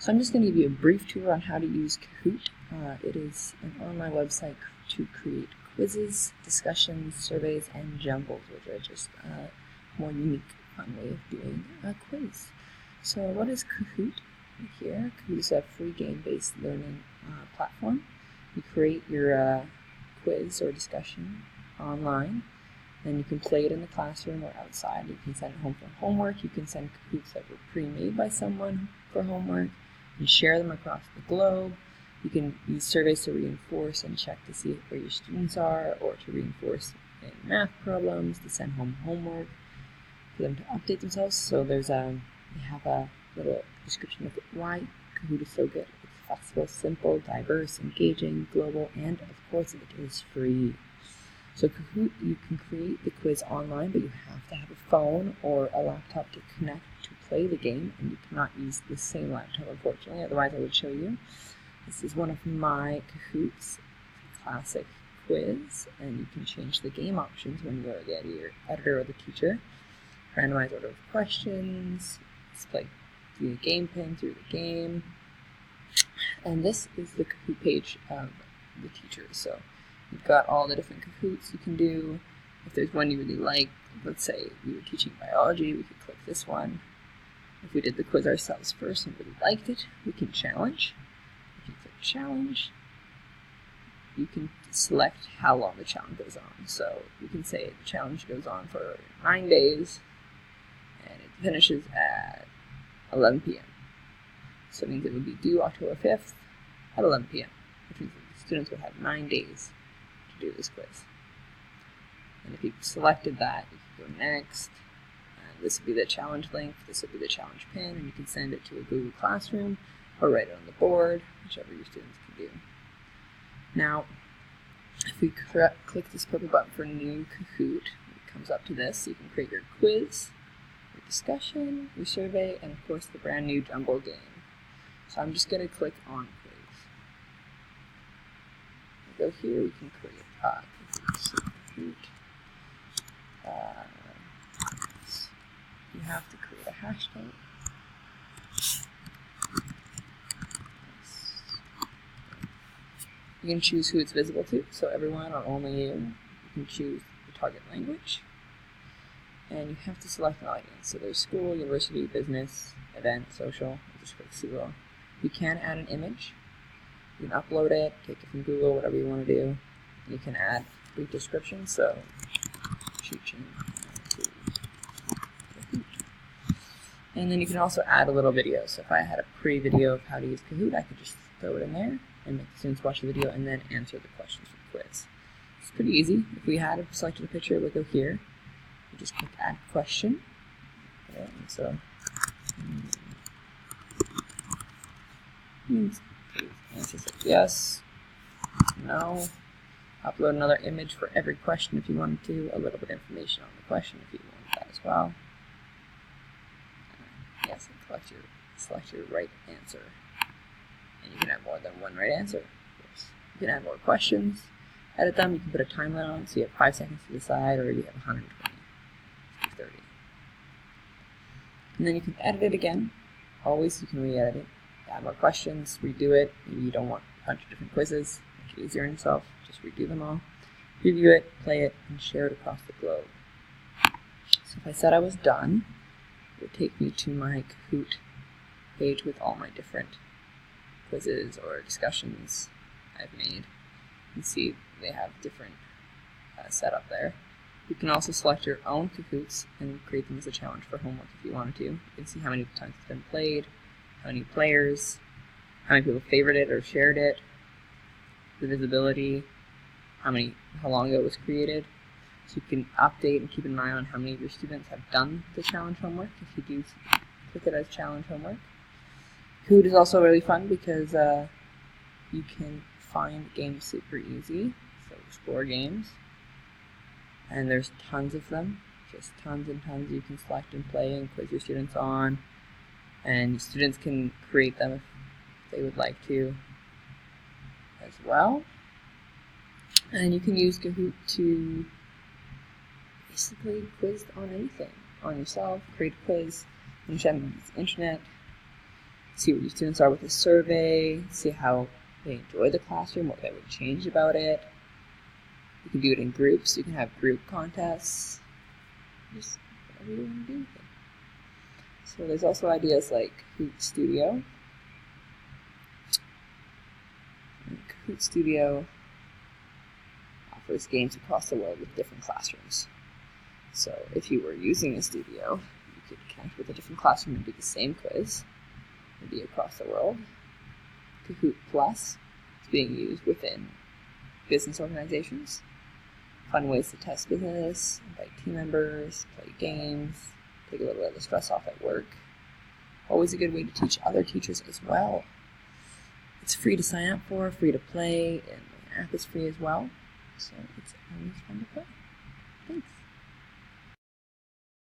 So I'm just going to give you a brief tour on how to use Kahoot. It is an online website to create quizzes, discussions, surveys, and jumbles, which are just a more unique, fun way of doing a quiz. So what is Kahoot? Here, Kahoot is a free game-based learning platform. You create your quiz or discussion online, and you can play it in the classroom or outside. You can send it home for homework. You can send Kahoots that were pre-made by someone for homework and share them across the globe. You can use surveys to reinforce and check to see where your students are, or to reinforce in math problems, to send home homework, for them to update themselves. So they have a little description of why Kahoot is so good. It's flexible, simple, diverse, engaging, global, and of course it is free. So Kahoot, you can create the quiz online, but you have to have a phone or a laptop to connect to play the game, and you cannot use the same laptop, unfortunately, otherwise I would show you. This is one of my Kahoots, classic quiz, and you can change the game options when you're the editor or the teacher. Randomized order of questions, display the game pin through the game, and this is the Kahoot page of the teacher. So you've got all the different Kahoots you can do. If there's one you really like, let's say we were teaching biology, we could click this one. If we did the quiz ourselves first and really liked it, we can challenge. You can click challenge. You can select how long the challenge goes on. So you can say the challenge goes on for 9 days and it finishes at 11 p.m. So it means it would be due October 5th at 11 p.m., which means that the students would have 9 days to do this quiz. And if you've selected that, you can go next. This would be the challenge link, this would be the challenge pin, and you can send it to a Google Classroom or write it on the board, whichever your students can do. Now, if we click this purple button for new Kahoot, it comes up to this. You can create your quiz, your discussion, your survey, and of course the brand new jumble game. So I'm just going to click on quiz. Go here, you can create Kahoot. You have to create a hashtag. You can choose who it's visible to, so everyone or only you. You can choose the target language. And you have to select an audience. So there's school, university, business, event, social. I'll just click zero. You can add an image. You can upload it, take it from Google, whatever you want to do. You can add brief descriptions, so teaching. And then you can also add a little video. So if I had a pre-video of how to use Kahoot, I could just throw it in there and make the students watch the video and then answer the questions for the quiz. It's pretty easy. If we had selected a picture, we'd go here. You just click Add Question. Okay, and so, answers like yes, no. Upload another image for every question if you wanted to. A little bit of information on the question if you wanted that as well. Yes, and select your right answer. And you can have more than one right answer, of course. You can add more questions, edit them, you can put a time limit on it, so you have 5 seconds to decide, or you have 120, 30. And then you can edit it again. Always you can re-edit it, add more questions, redo it. Maybe you don't want a bunch of different quizzes, make it easier on yourself, just redo them all. Preview it, play it, and share it across the globe. So if I said I was done, it would take me to my Kahoot page with all my different quizzes or discussions I've made. You can see they have different setup there. You can also select your own Kahoots and create them as a challenge for homework if you wanted to. You can see how many times it's been played, how many players, how many people favored it or shared it, the visibility, how long ago it was created. So you can update and keep an eye on how many of your students have done the challenge homework if you do click it as challenge homework. Kahoot is also really fun because you can find games super easy, so explore games, and there's tons of them, just tons and tons you can select and play and quiz your students on, and students can create them if they would like to as well. And you can use Kahoot to basically quiz on anything, on yourself, create a quiz, on the internet. see where your students are with a survey, see how they enjoy the classroom, what they would change about it. You can do it in groups. You can have group contests. Just whatever you want to do with it. So there's also ideas like Kahoot Studio. And Kahoot Studio offers games across the world with different classrooms. So if you were using a studio, you could connect with a different classroom and do the same quiz, maybe across the world. Kahoot Plus is being used within business organizations. Fun ways to test business, invite team members, play games, take a little bit of the stress off at work. Always a good way to teach other teachers as well. It's free to sign up for, free to play, and the app is free as well. So it's always fun to play. Thanks.